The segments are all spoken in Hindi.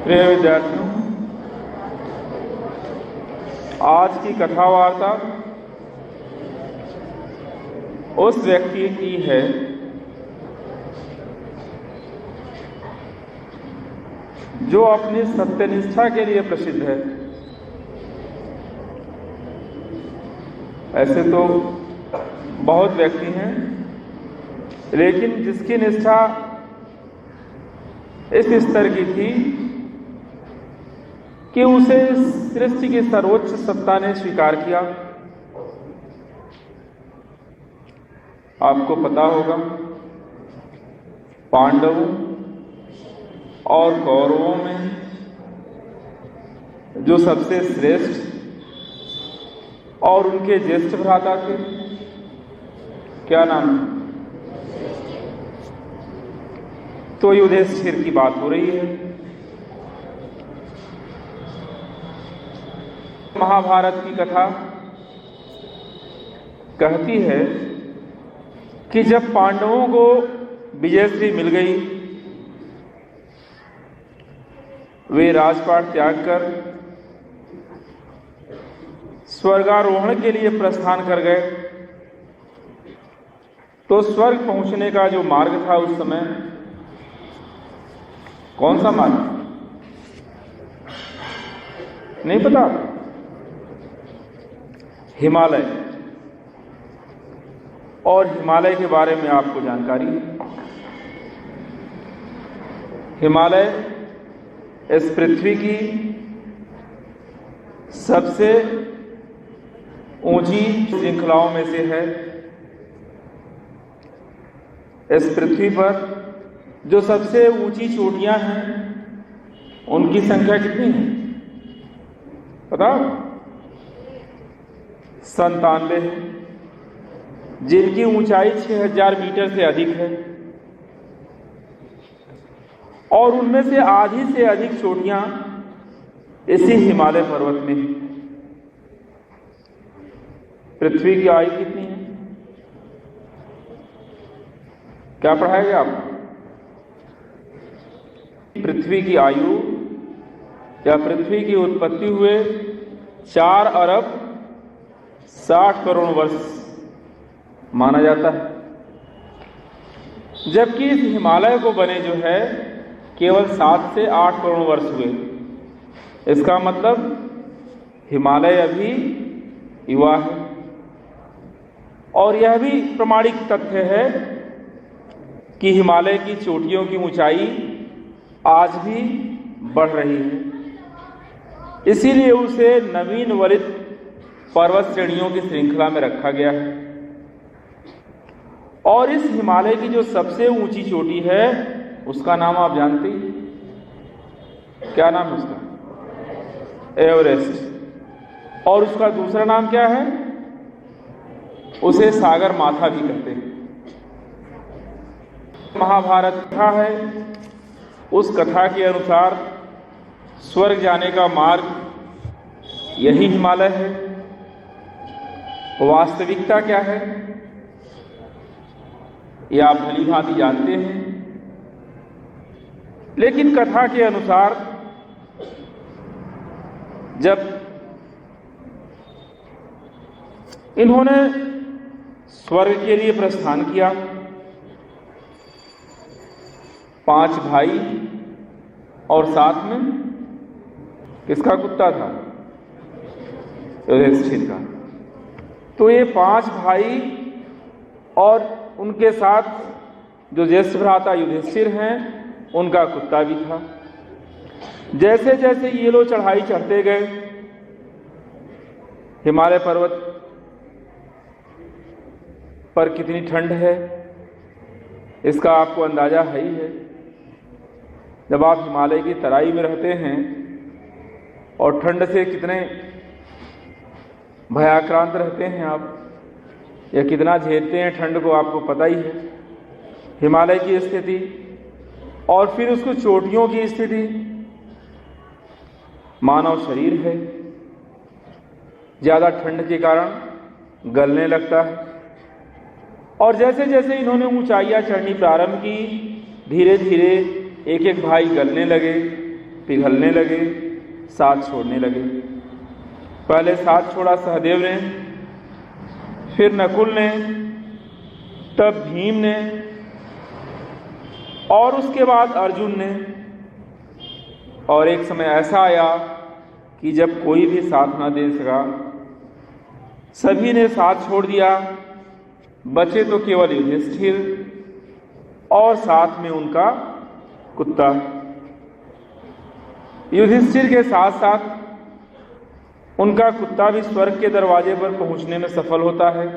प्रिय विद्यार्थियों, आज की कथा वार्ता उस व्यक्ति की है जो अपनी सत्यनिष्ठा के लिए प्रसिद्ध है। ऐसे तो बहुत व्यक्ति हैं, लेकिन जिसकी निष्ठा इस स्तर की थी कि उसे सृष्टि की सर्वोच्च सत्ता ने स्वीकार किया। आपको पता होगा, पांडवों और कौरवों में जो सबसे श्रेष्ठ और उनके ज्येष्ठ भ्राता थे, क्या नाम? तो युधिष्ठिर की बात हो रही है। महाभारत की कथा कहती है कि जब पांडवों को विजयश्री मिल गई, वे राजपाट त्याग कर स्वर्गारोहण के लिए प्रस्थान कर गए। तो स्वर्ग पहुंचने का जो मार्ग था उस समय, कौन सा मार्ग? नहीं पता? हिमालय। और हिमालय के बारे में आपको जानकारी है। हिमालय इस पृथ्वी की सबसे ऊंची श्रृंखलाओं में से है। इस पृथ्वी पर जो सबसे ऊंची चोटियां हैं, उनकी संख्या कितनी है पता? 97 है, जिनकी ऊंचाई 6000 मीटर से अधिक है। और उनमें से आधी से अधिक चोटियां इसी हिमालय पर्वत में है। पृथ्वी की आयु कितनी है? क्या पढ़ाएगा आपको? पृथ्वी की आयु या पृथ्वी की उत्पत्ति हुए 4 अरब 60 करोड़ वर्ष माना जाता है, जबकि इस हिमालय को बने जो है केवल 7 से 8 करोड़ वर्ष हुए। इसका मतलब हिमालय अभी युवा है। और यह भी प्रमाणिक तथ्य है कि हिमालय की चोटियों की ऊंचाई आज भी बढ़ रही है। इसीलिए उसे नवीन वलित पर्वत श्रेणियों की श्रृंखला में रखा गया है। और इस हिमालय की जो सबसे ऊंची चोटी है, उसका नाम आप जानते हैं? क्या नाम है उसका? एवरेस्ट। और उसका दूसरा नाम क्या है? उसे सागर माथा भी कहते हैं। महाभारत कथा है, उस कथा के अनुसार स्वर्ग जाने का मार्ग यही हिमालय है। वास्तविकता क्या है, यह आप भली भांति जानते हैं। लेकिन कथा के अनुसार जब इन्होंने स्वर्ग के लिए प्रस्थान किया, 5 भाई और साथ में किसका कुत्ता था? युधिष्ठिर का। तो ये 5 भाई और उनके साथ जो ज्येष्ठ भ्राता युधिष्ठिर हैं, उनका कुत्ता भी था। जैसे जैसे ये लोग चढ़ाई चढ़ते गए, हिमालय पर्वत पर कितनी ठंड है इसका आपको अंदाजा है ही है। जब आप हिमालय की तराई में रहते हैं और ठंड से कितने भयाक्रांत रहते हैं आप, या कितना झेलते हैं ठंड को, आपको पता ही है। हिमालय की स्थिति और फिर उसको चोटियों की स्थिति, मानव शरीर है, ज़्यादा ठंड के कारण गलने लगता है। और जैसे जैसे इन्होंने ऊंचाइयां चढ़नी प्रारंभ की, धीरे धीरे एक एक भाई गलने लगे पिघलने लगे, साथ छोड़ने लगे। पहले साथ छोड़ा सहदेव ने, फिर नकुल ने, तब भीम ने और उसके बाद अर्जुन ने। और एक समय ऐसा आया कि जब कोई भी साथ ना दे सका, सभी ने साथ छोड़ दिया, बचे तो केवल युधिष्ठिर और साथ में उनका कुत्ता। युधिष्ठिर के साथ साथ उनका कुत्ता भी स्वर्ग के दरवाजे पर पहुंचने में सफल होता है।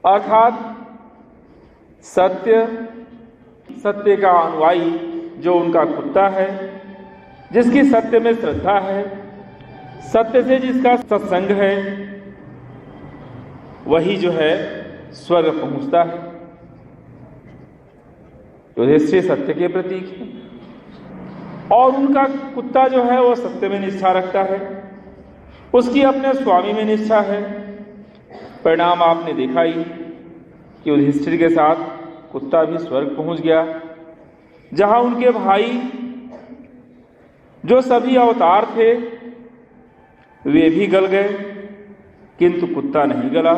अर्थात सत्य का अनुयायी जो उनका कुत्ता है, जिसकी सत्य में श्रद्धा है, सत्य से जिसका सत्संग है, वही जो है स्वर्ग पहुंचता है। युधिष्ठिर सत्य के प्रतीक है और उनका कुत्ता जो है वो सत्य में निष्ठा रखता है, उसकी अपने स्वामी में निष्ठा है। परिणाम आपने देखा ही कि युधिष्ठिर के साथ कुत्ता भी स्वर्ग पहुंच गया, जहां उनके भाई जो सभी अवतार थे वे भी गल गए, किंतु कुत्ता नहीं गला।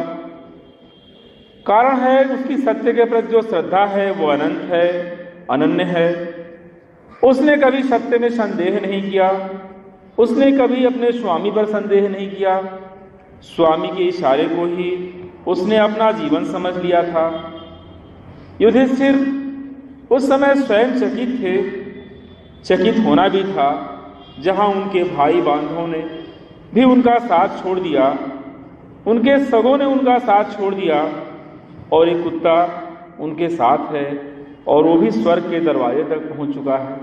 कारण है उसकी सत्य के प्रति जो श्रद्धा है वो अनंत है, अनन्य है। उसने कभी सत्य में संदेह नहीं किया, उसने कभी अपने स्वामी पर संदेह नहीं किया, स्वामी के इशारे को ही उसने अपना जीवन समझ लिया था। युधिष्ठिर उस समय स्वयं चकित थे, चकित होना भी था, जहां उनके भाई बांधवों ने भी उनका साथ छोड़ दिया, उनके सगों ने उनका साथ छोड़ दिया और एक कुत्ता उनके साथ है और वो भी स्वर्ग के दरवाजे तक पहुंच चुका है।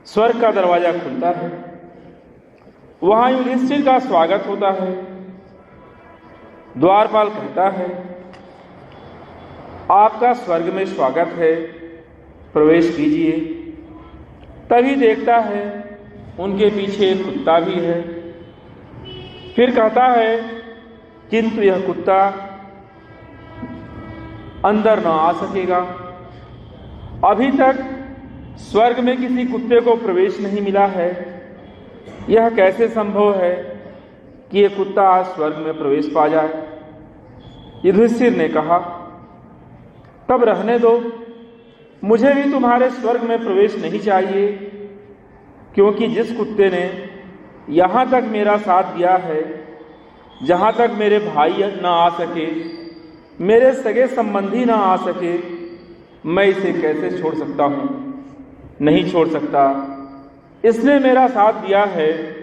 स्वर्ग का दरवाजा खुलता है, वहां युधिष्ठिर का स्वागत होता है। द्वारपाल कहता है, आपका स्वर्ग में स्वागत है, प्रवेश कीजिए। तभी देखता है उनके पीछे एक कुत्ता भी है। फिर कहता है, किंतु यह कुत्ता अंदर न आ सकेगा। अभी तक स्वर्ग में किसी कुत्ते को प्रवेश नहीं मिला है। यह कैसे संभव है कि यह कुत्ता आज स्वर्ग में प्रवेश पा जाए? युधिष्ठिर ने कहा, तब रहने दो, मुझे भी तुम्हारे स्वर्ग में प्रवेश नहीं चाहिए, क्योंकि जिस कुत्ते ने यहां तक मेरा साथ दिया है, जहां तक मेरे भाई न आ सके, मेरे सगे संबंधी ना आ सके, मैं इसे कैसे छोड़ सकता हूं? नहीं छोड़ सकता। इसने मेरा साथ दिया है,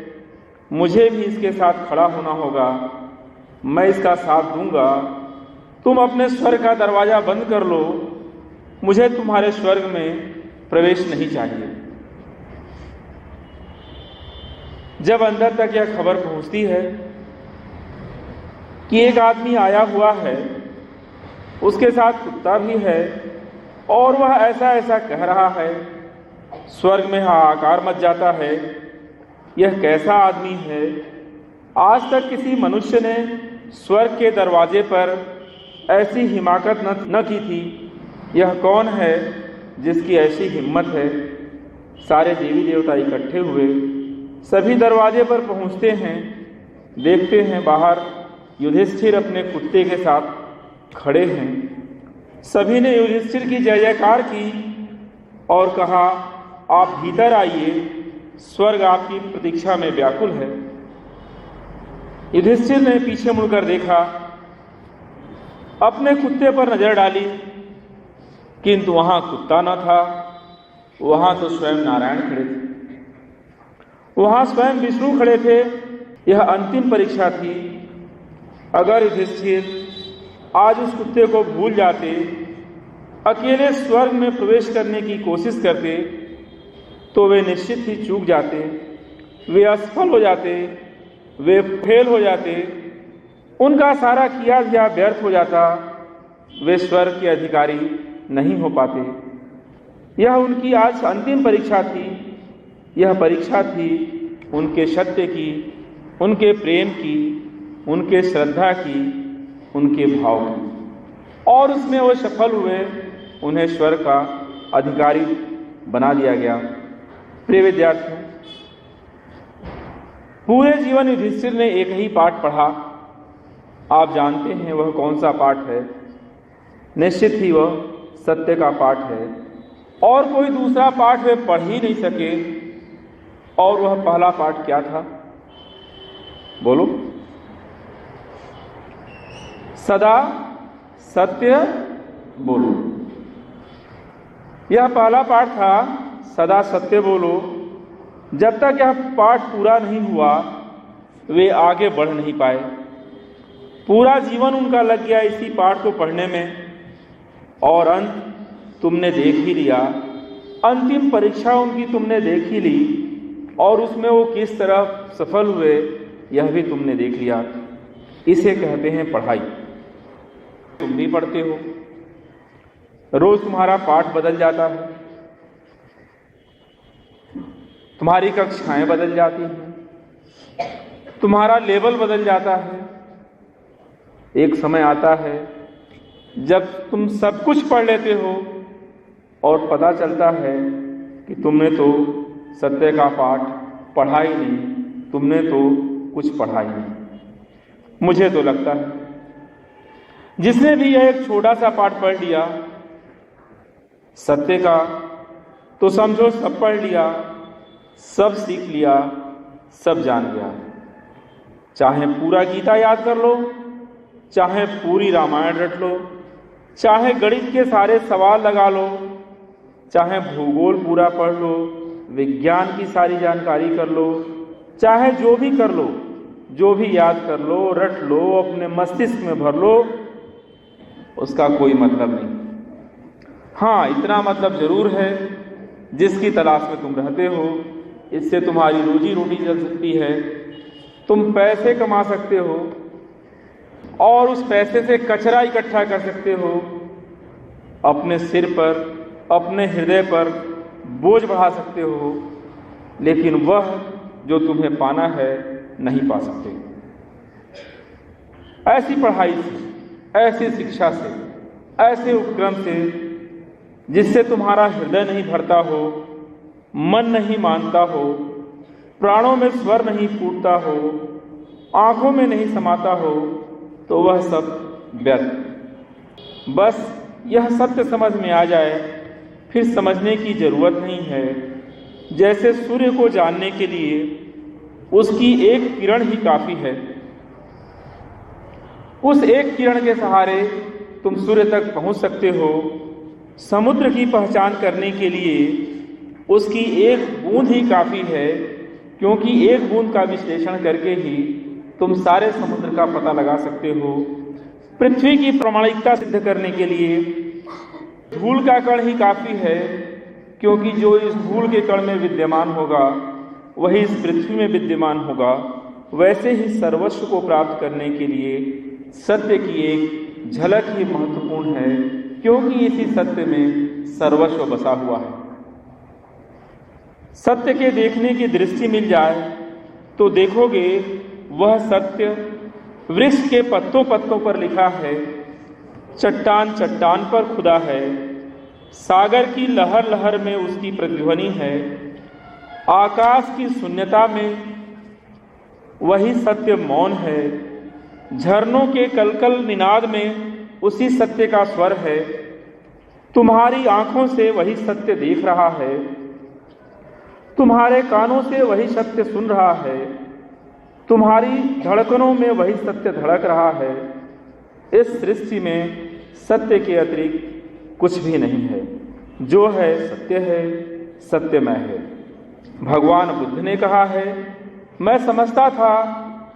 मुझे भी इसके साथ खड़ा होना होगा। मैं इसका साथ दूंगा। तुम अपने स्वर्ग का दरवाजा बंद कर लो, मुझे तुम्हारे स्वर्ग में प्रवेश नहीं चाहिए। जब अंदर तक यह खबर पहुंचती है कि एक आदमी आया हुआ है, उसके साथ कुत्ता भी है और वह ऐसा ऐसा कह रहा है, स्वर्ग में हाहाकार मच जाता है। यह कैसा आदमी है? आज तक किसी मनुष्य ने स्वर्ग के दरवाजे पर ऐसी हिमाकत न की थी। यह कौन है जिसकी ऐसी हिम्मत है? सारे देवी देवता इकट्ठे हुए सभी दरवाजे पर पहुंचते हैं, देखते हैं बाहर युधिष्ठिर अपने कुत्ते के साथ खड़े हैं। सभी ने युधिष्ठिर की जय जयकार की और कहा, आप भीतर आइए, स्वर्ग आपकी प्रतीक्षा में व्याकुल है। युधिष्ठिर ने पीछे मुड़कर देखा, अपने कुत्ते पर नजर डाली, किंतु वहां कुत्ता न था, वहां तो स्वयं नारायण खड़े थे, वहां स्वयं विष्णु खड़े थे। यह अंतिम परीक्षा थी। अगर युधिष्ठिर आज उस कुत्ते को भूल जाते, अकेले स्वर्ग में प्रवेश करने की कोशिश करते, तो वे निश्चित ही चूक जाते, वे असफल हो जाते, वे फेल हो जाते, उनका सारा किया गया व्यर्थ हो जाता, वे स्वर्ग के अधिकारी नहीं हो पाते। यह उनकी आज अंतिम परीक्षा थी। यह परीक्षा थी उनके सत्य की, उनके प्रेम की, उनके श्रद्धा की, उनके भाव की, और उसमें वो सफल हुए। उन्हें स्वर्ग का अधिकारी बना दिया गया। प्रिय विद्यार्थियों, पूरे जीवन युधिष्ठिर ने एक ही पाठ पढ़ा। आप जानते हैं वह कौन सा पाठ है? निश्चित ही वह सत्य का पाठ है, और कोई दूसरा पाठ वे पढ़ ही नहीं सके। और वह पहला पाठ क्या था? बोलो। सदा सत्य बोलो। यह पहला पाठ था, सदा सत्य बोलो। जब तक यह पाठ पूरा नहीं हुआ वे आगे बढ़ नहीं पाए। पूरा जीवन उनका लग गया इसी पाठ को पढ़ने में, और अंत तुमने देख ही लिया। अंतिम परीक्षा उनकी तुमने देख ही ली, और उसमें वो किस तरह सफल हुए यह भी तुमने देख लिया। इसे कहते हैं पढ़ाई। तुम भी पढ़ते हो, रोज तुम्हारा पाठ बदल जाता है, तुम्हारी कक्षाएं बदल जाती हैं, तुम्हारा लेवल बदल जाता है। एक समय आता है जब तुम सब कुछ पढ़ लेते हो और पता चलता है कि तुमने तो सत्य का पाठ पढ़ा ही नहीं, तुमने तो कुछ पढ़ा ही नहीं। मुझे तो लगता है जिसने भी यह एक छोटा सा पाठ पढ़ लिया सत्य का, तो समझो सब पढ़ लिया, सब सीख लिया, सब जान गया। चाहे पूरा गीता याद कर लो, चाहे पूरी रामायण रट लो, चाहे गणित के सारे सवाल लगा लो, चाहे भूगोल पूरा पढ़ लो, विज्ञान की सारी जानकारी कर लो, चाहे जो भी कर लो, जो भी याद कर लो, रट लो, अपने मस्तिष्क में भर लो, उसका कोई मतलब नहीं। हाँ, इतना मतलब जरूर है, जिसकी तलाश में तुम रहते हो, इससे तुम्हारी रोजी रोटी चल सकती है, तुम पैसे कमा सकते हो, और उस पैसे से कचरा इकट्ठा कर सकते हो, अपने सिर पर, अपने हृदय पर बोझ बढ़ा सकते हो, लेकिन वह जो तुम्हें पाना है नहीं पा सकते। ऐसी पढ़ाई से, ऐसी शिक्षा से, ऐसे उपक्रम से जिससे तुम्हारा हृदय नहीं भरता हो, मन नहीं मानता हो, प्राणों में स्वर नहीं फूटता हो, आंखों में नहीं समाता हो, तो वह सब व्यर्थ। बस यह सत्य समझ में आ जाए, फिर समझने की जरूरत नहीं है। जैसे सूर्य को जानने के लिए उसकी एक किरण ही काफी है। उस एक किरण के सहारे तुम सूर्य तक पहुंच सकते हो। समुद्र की पहचान करने के लिए उसकी एक बूंद ही काफी है, क्योंकि एक बूंद का विश्लेषण करके ही तुम सारे समुद्र का पता लगा सकते हो। पृथ्वी की प्रामाणिकता सिद्ध करने के लिए धूल का कण ही काफी है, क्योंकि जो इस धूल के कण में विद्यमान होगा वही इस पृथ्वी में विद्यमान होगा। वैसे ही सर्वस्व को प्राप्त करने के लिए सत्य की एक झलक ही महत्वपूर्ण है, क्योंकि इसी सत्य में सर्वस्व बसा हुआ है। सत्य के देखने की दृष्टि मिल जाए तो देखोगे वह सत्य वृक्ष के पत्तों पत्तों पर लिखा है, चट्टान चट्टान पर खुदा है, सागर की लहर लहर में उसकी प्रतिध्वनि है, आकाश की शून्यता में वही सत्य मौन है, झरनों के कलकल निनाद में उसी सत्य का स्वर है, तुम्हारी आंखों से वही सत्य देख रहा है, तुम्हारे कानों से वही सत्य सुन रहा है, तुम्हारी धड़कनों में वही सत्य धड़क रहा है। इस सृष्टि में सत्य के अतिरिक्त कुछ भी नहीं है। जो है सत्य है, सत्यमय है। भगवान बुद्ध ने कहा है, मैं समझता था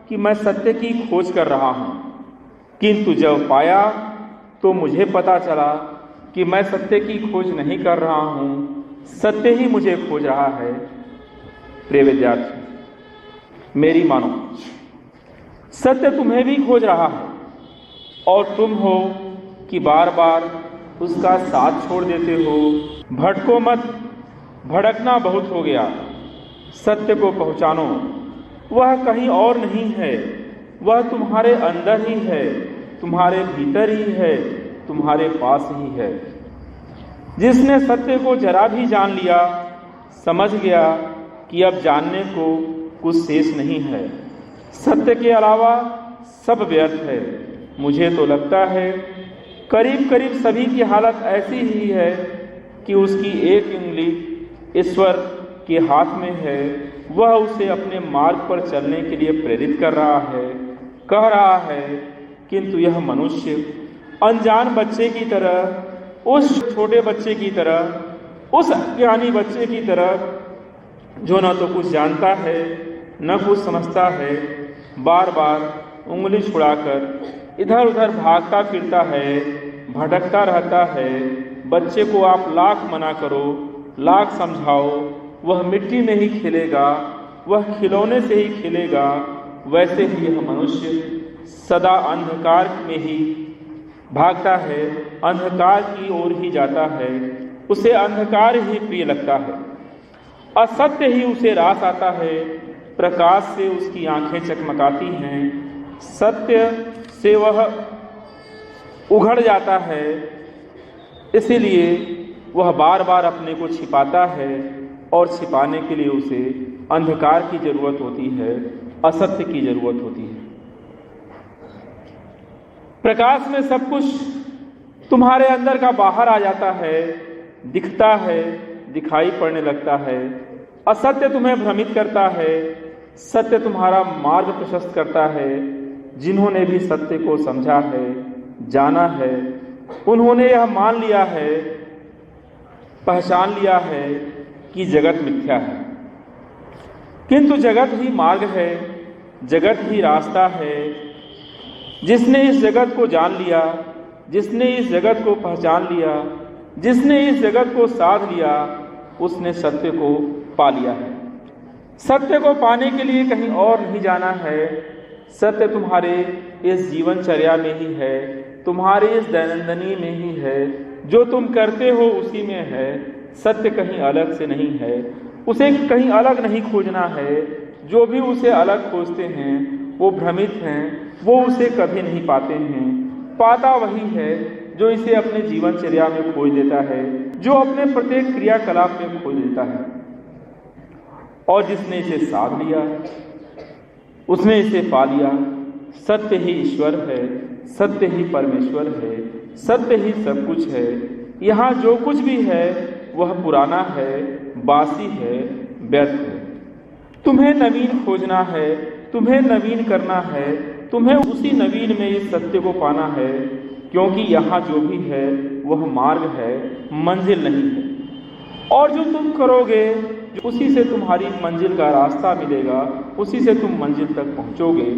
कि मैं सत्य की खोज कर रहा हूं, किंतु जब पाया तो मुझे पता चला कि मैं सत्य की खोज नहीं कर रहा हूं, सत्य ही मुझे खोज रहा है। प्रिय विद्यार्थी, मेरी मानो, सत्य तुम्हें भी खोज रहा है, और तुम हो कि बार बार उसका साथ छोड़ देते हो। भटको मत, भटकना बहुत हो गया। सत्य को पहचानो, वह कहीं और नहीं है, वह तुम्हारे अंदर ही है, तुम्हारे भीतर ही है, तुम्हारे पास ही है। जिसने सत्य को जरा भी जान लिया, समझ गया कि अब जानने को कुछ शेष नहीं है, सत्य के अलावा सब व्यर्थ है। मुझे तो लगता है करीब करीब सभी की हालत ऐसी ही है कि उसकी एक उंगली ईश्वर के हाथ में है, वह उसे अपने मार्ग पर चलने के लिए प्रेरित कर रहा है, कह रहा है, किंतु यह मनुष्य अनजान बच्चे की तरह, उस छोटे बच्चे की तरह, उस अज्ञानी बच्चे की तरह जो न तो कुछ जानता है न कुछ समझता है, बार बार उंगली छुड़ाकर इधर उधर भागता फिरता है, भटकता रहता है। बच्चे को आप लाख मना करो, लाख समझाओ, वह मिट्टी में ही खेलेगा, वह खिलौने से ही खेलेगा। वैसे ही यह मनुष्य सदा अंधकार में ही भागता है, अंधकार की ओर ही जाता है, उसे अंधकार ही प्रिय लगता है, असत्य ही उसे रास आता है, प्रकाश से उसकी आंखें चकमकाती हैं, सत्य से वह उघड़ जाता है। इसीलिए वह बार बार अपने को छिपाता है और छिपाने के लिए उसे अंधकार की जरूरत होती है, असत्य की जरूरत होती है। प्रकाश में सब कुछ तुम्हारे अंदर का बाहर आ जाता है, दिखता है, दिखाई पड़ने लगता है। असत्य तुम्हें भ्रमित करता है, सत्य तुम्हारा मार्ग प्रशस्त करता है। जिन्होंने भी सत्य को समझा है, जाना है, उन्होंने यह मान लिया है, पहचान लिया है कि जगत मिथ्या है, किंतु जगत ही मार्ग है, जगत ही रास्ता है। जिसने इस जगत को जान लिया, जिसने इस जगत को पहचान लिया, जिसने इस जगत को साध लिया, उसने सत्य को पा लिया है। सत्य को पाने के लिए कहीं और नहीं जाना है, सत्य तुम्हारे इस जीवनचर्या में ही है, तुम्हारे इस दैनंदिनी में ही है, जो तुम करते हो उसी में है। सत्य कहीं अलग से नहीं है, उसे कहीं अलग नहीं खोजना है। जो भी उसे अलग खोजते हैं वो भ्रमित हैं, वो उसे कभी नहीं पाते हैं। पाता वही है जो इसे अपने जीवनचर्या में खोज लेता है, जो अपने प्रत्येक क्रियाकलाप में खोज लेता है। और जिसने इसे साध लिया, उसने इसे पा लिया। सत्य ही ईश्वर है, सत्य ही परमेश्वर है, सत्य ही सब कुछ है। यहाँ जो कुछ भी है वह पुराना है, बासी है, व्यर्थ है। तुम्हें नवीन खोजना है, तुम्हें नवीन करना है, तुम्हें उसी नवीन में इस सत्य को पाना है, क्योंकि यहाँ जो भी है वह मार्ग है, मंजिल नहीं है। और जो तुम करोगे उसी से तुम्हारी मंजिल का रास्ता मिलेगा, उसी से तुम मंजिल तक पहुँचोगे।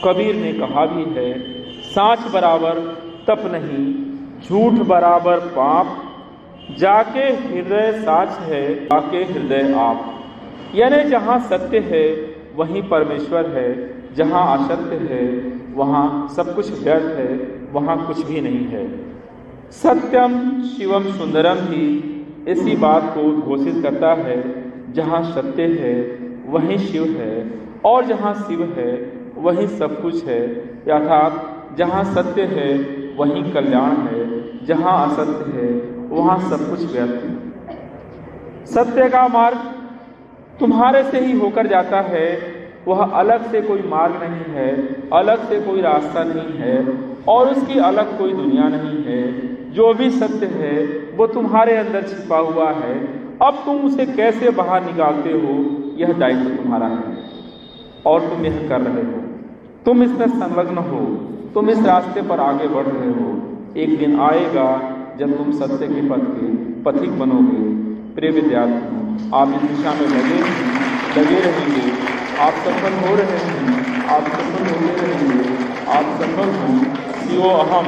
कबीर ने कहा भी है, सांच बराबर तप नहीं, झूठ बराबर पाप, जाके हृदय साच है, जाके हृदय आप। यानी जहाँ सत्य है वहीं परमेश्वर है, जहाँ असत्य है वहाँ सब कुछ व्यर्थ है, वहाँ कुछ भी नहीं है। सत्यम शिवम सुंदरम ही इसी बात को घोषित करता है। जहाँ सत्य है वहीं शिव है, और जहाँ शिव है वहीं सब कुछ है। अर्थात जहाँ सत्य है वहीं कल्याण है, जहाँ असत्य है वहाँ सब कुछ व्यर्थ है। सत्य का मार्ग तुम्हारे से ही होकर जाता है, वह अलग से कोई मार्ग नहीं है, अलग से कोई रास्ता नहीं है, और उसकी अलग कोई दुनिया नहीं है। जो भी सत्य है वो तुम्हारे अंदर छिपा हुआ है। अब तुम उसे कैसे बाहर निकालते हो यह दायित्व तुम्हारा है, और तुम यह कर रहे हो। तुम इसमें संलग्न हो, तुम इस रास्ते पर आगे बढ़ रहे हो। एक दिन आएगा जब तुम सत्य के पथ के पथिक बनोगे। प्रिय विद्यार्थियों, आप इस दिशा में लगे रहेंगे, आप सफल हो रहे हैं, आप सफल होते रहेंगे, आप सफल हो। शिवो अहम।